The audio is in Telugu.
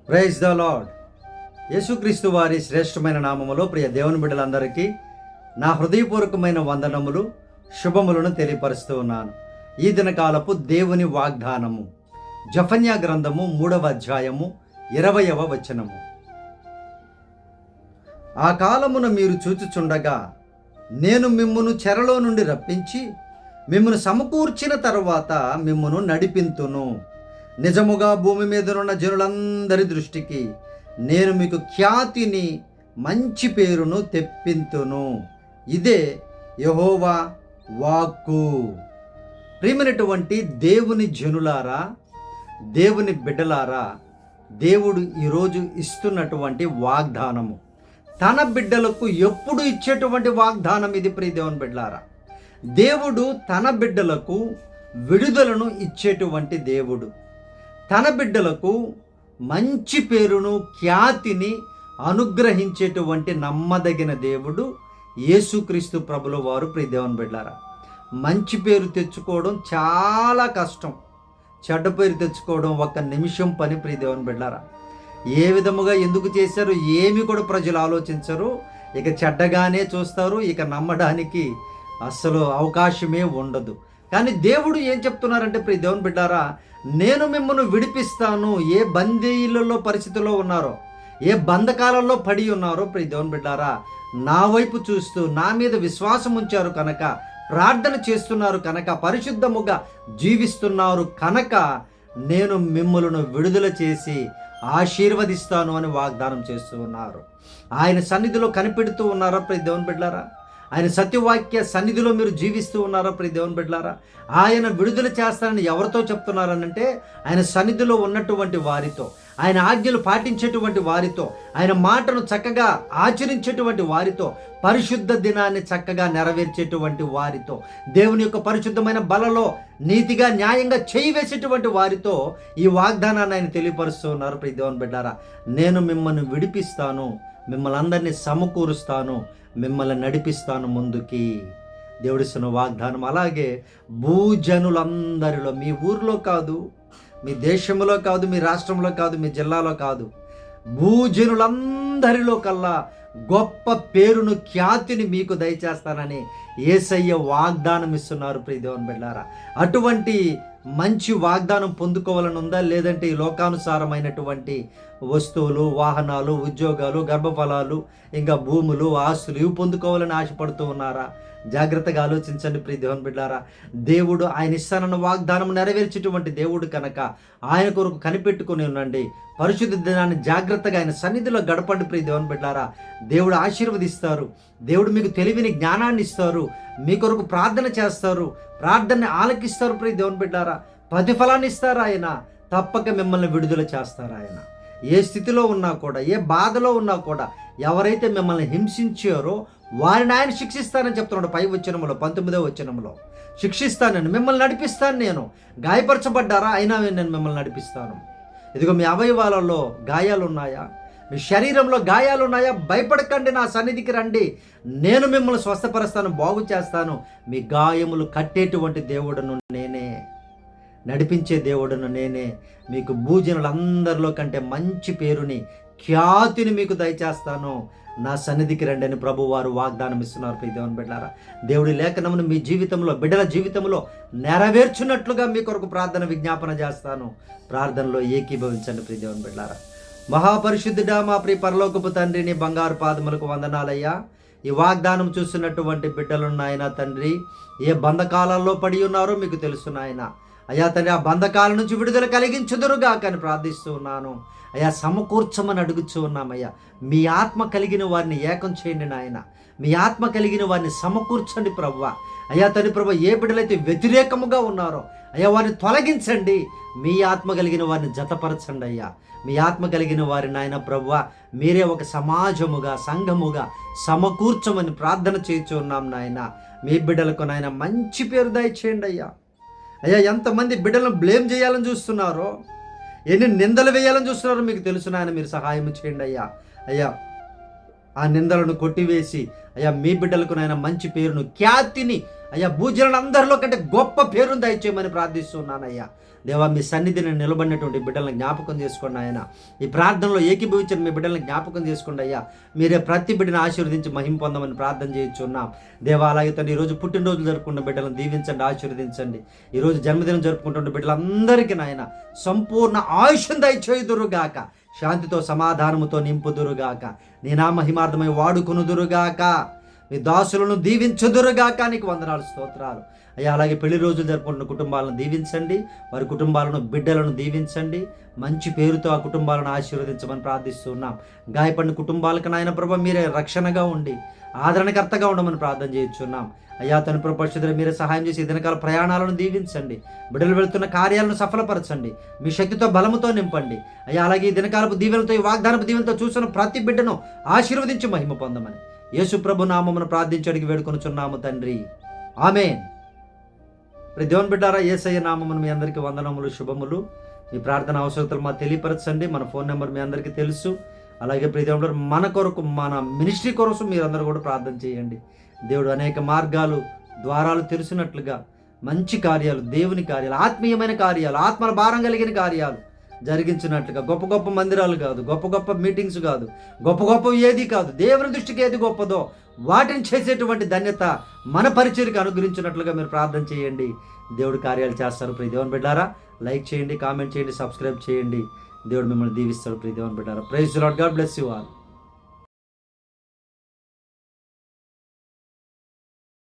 Praise the lord. యేసుక్రీస్తు వారి శ్రేష్టమైన నామములో ప్రియ దేవుని బిడ్డలందరికీ నా హృదయపూర్వకమైన వందనములు, శుభములను తెలియపరుస్తూ ఉన్నాను. ఈ దినకాలపు దేవుని వాగ్దానము జెఫన్యా గ్రంథము 3వ అధ్యాయము 20వ వచనము. ఆ కాలమున మీరు చూచుచుండగా నేను మిమ్మును చెరలో నుండి రప్పించి మిమ్మును సమకూర్చిన తరువాత మిమ్మును నడిపింతును. నిజముగా భూమి మీదనున్న జనులందరి దృష్టికి నేను మీకు ఖ్యాతిని, మంచి పేరును తెప్పింతును. ఇదే యెహోవా వాక్కు. ప్రియమైనటువంటి దేవుని జనులారా, దేవుని బిడ్డలారా, దేవుడు ఈరోజు ఇస్తున్నటువంటి వాగ్దానము తన బిడ్డలకు ఎప్పుడు ఇచ్చేటువంటి వాగ్దానం ఇది. ప్రియ దేవుని బిడ్డలారా, దేవుడు తన బిడ్డలకు విడుదలను ఇచ్చేటువంటి దేవుడు. తన బిడ్డలకు మంచి పేరును, ఖ్యాతిని అనుగ్రహించేటువంటి నమ్మదగిన దేవుడు యేసుక్రీస్తు ప్రభుల వారు. ప్రియ దేవుని బిడ్డలారా, మంచి పేరు తెచ్చుకోవడం చాలా కష్టం, చెడ్డ పేరు తెచ్చుకోవడం ఒక్క నిమిషం పని. ప్రియ దేవుని బిడ్డలారా, ఏ విధముగా ఎందుకు చేశారు ఏమి కూడా ప్రజలు ఆలోచించరు. ఇక చెడ్డగానే చూస్తారు, ఇక నమ్మడానికి అస్సలు అవకాశమే ఉండదు. కానీ దేవుడు ఏం చెప్తున్నారంటే, ప్రియ దేవుని బిడ్డారా, నేను మిమ్మల్ని విడిపిస్తాను. ఏ బందీలలో పరిస్థితుల్లో ఉన్నారో, ఏ బంధకాలలో పడి ఉన్నారో, ప్రియ దేవుని బిడ్డారా, నా వైపు చూస్తూ నా మీద విశ్వాసం ఉంచారు కనుక, ప్రార్థన చేస్తున్నారు కనుక, పరిశుద్ధముగా జీవిస్తున్నారు కనుక నేను మిమ్మల్ని విడుదల చేసి ఆశీర్వదిస్తాను అని వాగ్దానం చేస్తూ ఉన్నారు. ఆయన సన్నిధిలో కనిపెడుతూ ఉన్నారా ప్రియ దేవుని బిడ్డలారా? ఆయన సత్యవాక్య సన్నిధిలో మీరు జీవిస్తూ ఉన్నారా ప్రియ దేవుని బిడ్డలారా? ఆయన విడుదల చేస్తానని ఎవరితో చెప్తున్నారనంటే, ఆయన సన్నిధిలో ఉన్నటువంటి వారితో, ఆయన ఆజ్ఞలు పాటించేటువంటి వారితో, ఆయన మాటను చక్కగా ఆచరించేటువంటి వారితో, పరిశుద్ధ దినాన్ని చక్కగా నెరవేర్చేటువంటి వారితో, దేవుని యొక్క పరిశుద్ధమైన బలలో నీతిగా న్యాయంగా చేయి వేసేటువంటి వారితో ఈ వాగ్దానాన్ని ఆయన తెలియపరుస్తూ ఉన్నారు. ప్రియ దేవుని బిడ్డలారా, నేను మిమ్మల్ని విడిపిస్తాను, మిమ్మల్ని అందరినీ సమకూరుస్తాను, మిమ్మల్ని నడిపిస్తాను ముందుకి. దేవుడిస్తున్న వాగ్దానం. అలాగే భూజనులందరిలో, మీ ఊర్లో కాదు, మీ దేశంలో కాదు, మీ రాష్ట్రంలో కాదు, మీ జిల్లాలో కాదు, భూజనులందరిలో కల్లా గొప్ప పేరును, ఖ్యాతిని మీకు దయచేస్తానని యేసయ్య వాగ్దానం ఇస్తున్నారు. ప్రియ దేవుని బిడ్డలారా, అటువంటి మంచి వాగ్దానం పొందుకోవాలని ఉందా? లేదంటే ఈ లోకానుసారమైనటువంటి వస్తువులు, వాహనాలు, ఉద్యోగాలు, గర్భఫలాలు, ఇంకా భూములు, ఆస్తులు ఇవి పొందుకోవాలని ఆశపడుతూ ఉన్నారా? జాగ్రత్తగా ఆలోచించండి ప్రియ దేవుని బిడ్డలారా. దేవుడు ఆయన ఇస్తానన్న వాగ్దానం నెరవేర్చేటువంటి దేవుడు కనుక ఆయన కొరకు కనిపెట్టుకుని ఉండండి. పరిశుద్ధ దినాన్ని జాగ్రత్తగా ఆయన సన్నిధిలో గడపండి ప్రియ దేవుని బిడ్డలారా. దేవుడు ఆశీర్వదిస్తారు. దేవుడు మీకు తెలివిని, జ్ఞానాన్ని ఇస్తారు. మీ కొరకు ప్రార్థన చేస్తారు, ప్రార్థనని ఆలకిస్తారు ప్రియ దేవుని బిడ్డలారా. ప్రతిఫలాన్ని ఇస్తారు ఆయన. తప్పక మిమ్మల్ని విడుదల చేస్తారు ఆయన. ఏ స్థితిలో ఉన్నా కూడా, ఏ బాధలో ఉన్నా కూడా, ఎవరైతే మిమ్మల్ని హింసించారో వారిని ఆయన శిక్షిస్తానని చెప్తున్నాడు. 19వ వచనంలో శిక్షిస్తానని, మిమ్మల్ని నడిపిస్తాను. నేను గాయపరచబడ్డారా, అయినా నేను మిమ్మల్ని నడిపిస్తాను. ఇదిగో మీ అవయవాలలో గాయాలు ఉన్నాయా, మీ శరీరంలో గాయాలు ఉన్నాయా, భయపడకండి, నా సన్నిధికి రండి, నేను మిమ్మల్ని స్వస్థపరుస్తాను, బాగు చేస్తాను. మీ గాయములు కట్టేటువంటి దేవుడును నేనే, నడిపించే దేవుడును నేనే. మీకు భూజనులందరిలో కంటే మంచి పేరుని, ఖ్యాతిని మీకు దయచేస్తాను. నా సన్నిధికి రండి అని ప్రభువారు వాగ్దానం ఇస్తున్నారు. ప్రియ దేవుని బిడ్డలారా, దేవుడి లేఖనమును మీ జీవితంలో, బిడ్డల జీవితంలో నెరవేర్చున్నట్లుగా మీ కొరకు ప్రార్థన విజ్ఞాపన చేస్తాను. ప్రార్థనలో ఏకీభవించండి ప్రియ దేవుని బిడ్డలారా. మహాపరిశుద్ధుడా, మా ప్రియ పరలోకపు తండ్రి, నీ బంగారు పాదములకు వందనాలయ్యా. ఈ వాగ్దానం చూస్తున్నటువంటి బిడ్డలున్నాయన తండ్రి, ఏ బంధకాలలో పడి ఉన్నారో మీకు తెలుసు నాయన. అయ్యా తండ్రి, ఆ బంధకాల నుంచి విడుదల కలిగించుదురుగా కానీ ప్రార్థిస్తూ ఉన్నాను. అయ్యా సమకూర్చమని అడుగుతూ ఉన్నామయ్యా. మీ ఆత్మ కలిగిన వారిని ఏకం చేయండి నాయన. మీ ఆత్మ కలిగిన వారిని సమకూర్చండి ప్రభువా. అయ్యా తండ్రి ప్రభు, ఏ బిడ్డలైతే వ్యతిరేకముగా ఉన్నారో అయ్యా వారిని తొలగించండి. మీ ఆత్మ కలిగిన వారిని జతపరచండి అయ్యా. మీ ఆత్మ కలిగిన వారి నాయన ప్రభువా, మీరే ఒక సమాజముగా, సంఘముగా సమకూర్చమని ప్రార్థన చేయించు ఉన్నాం నాయన. మీ బిడ్డలకు నాయన మంచి పేరు దయచేయండి అయ్యా. అయ్యా ఎంతమంది బిడ్డలను బ్లేమ్ చేయాలని చూస్తున్నారో, ఎన్ని నిందలు వేయాలని చూస్తున్నారో మీకు తెలుసు నాయన. మీరు సహాయం చేయండి అయ్యా. అయ్యా ఆ నిందలను కొట్టివేసి అయ్యా మీ బిడ్డలకు నాయన మంచి పేరును, ఖ్యాతిని, అయ్యా భూజనులందరిలో కంటే గొప్ప పేరును దయచేయమని ప్రార్థిస్తున్నానయ్యా. దేవా మీ సన్నిధిని నిలబడినటువంటి బిడ్డలను జ్ఞాపకం చేసుకోండి ఆయన. ఈ ప్రార్థనలో ఏకీభవించిన మీ బిడ్డలను జ్ఞాపకం చేసుకోండి అయ్యా. మీరే ప్రతి బిడ్డను ఆశీర్వదించి మహిమ పొందమని ప్రార్థన చేయించున్నాం దేవా. అలాగే తండ్రి ఈరోజు పుట్టినరోజులు జరుపుకున్న బిడ్డలను దీవించండి, ఆశీర్వదించండి. ఈరోజు జన్మదినం జరుపుకుంటున్న బిడ్డలందరికీ నాయన సంపూర్ణ ఆయుష్యం దయచేయుదురుగాక, శాంతితో సమాధానముతో నింపుదురుగాక, నీ నా మహిమార్థమై వాడుకొనుదురుగాక, మీ దాసులను దీవించుదురుగాక. నీకు వందనాలు, స్తోత్రాలు అయ్యా. అలాగే పెళ్లి రోజులు జరుపుకుంటున్న కుటుంబాలను దీవించండి, వారి కుటుంబాలను బిడ్డలను దీవించండి, మంచి పేరుతో ఆ కుటుంబాలను ఆశీర్వదించమని ప్రార్థిస్తున్నాం. గాయపడిన కుటుంబాలకు నాయన ప్రభు మీరే రక్షణగా ఉండి ఆదరణకర్తగా ఉండమని ప్రార్థన చేయించున్నాం అయ్యా. తన పరిశుద్ధులు మీరే సహాయం చేసి ఈ దినకాల ప్రయాణాలను దీవించండి, బిడ్డలు వెళుతున్న కార్యాలను సఫలపరచండి, మీ శక్తితో బలముతో నింపండి అయ్యా. అలాగే ఈ దినకాలపు దీవెలతో, ఈ వాగ్దానపు దీవెలతో చూసిన ప్రతి బిడ్డను ఆశీర్వదించి మహిమ పొందమని యేసు ప్రభు నామమున ప్రార్థించి అడిగి వేడుకొనుచున్నాము తండ్రి, ఆమేన్. దేవుని బిడ్డారా, యేసయ్య నామమున మీ అందరికీ వందనములు, శుభములు. మీ ప్రార్థన అవసరతలు మాకు తెలియపరచండి. మన ఫోన్ నెంబర్ మీ అందరికీ తెలుసు. అలాగే దేవుడు మన కొరకు, మన మినిస్ట్రీ కొరకు మీరందరూ కూడా ప్రార్థన చేయండి. దేవుడు అనేక మార్గాలు, ద్వారాలు తెరిచినట్లుగా మంచి కార్యాలు, దేవుని కార్యాలు, ఆత్మీయమైన కార్యాలు, ఆత్మల భారం కలిగిన కార్యాలు జరిగించినట్లుగా, గొప్ప గొప్ప మందిరాలు కాదు, గొప్ప గొప్ప మీటింగ్స్ కాదు, గొప్ప గొప్ప ఏది కాదు, దేవుని దృష్టికి ఏది గొప్పదో వాటిని చేసేటువంటి ధన్యత మన పరిచర్యకు అనుగ్రహించినట్లుగా మీరు ప్రార్థన చేయండి. దేవుడు కార్యాలు చేస్తారు. ప్రియ దేవుని బిడ్డారా, లైక్ చేయండి, కామెంట్ చేయండి, సబ్స్క్రైబ్ చేయండి. దేవుడు మిమ్మల్ని దీవిస్తాడు. ప్రియ దేవుని బిడ్డారా. Praise the Lord. God bless you all.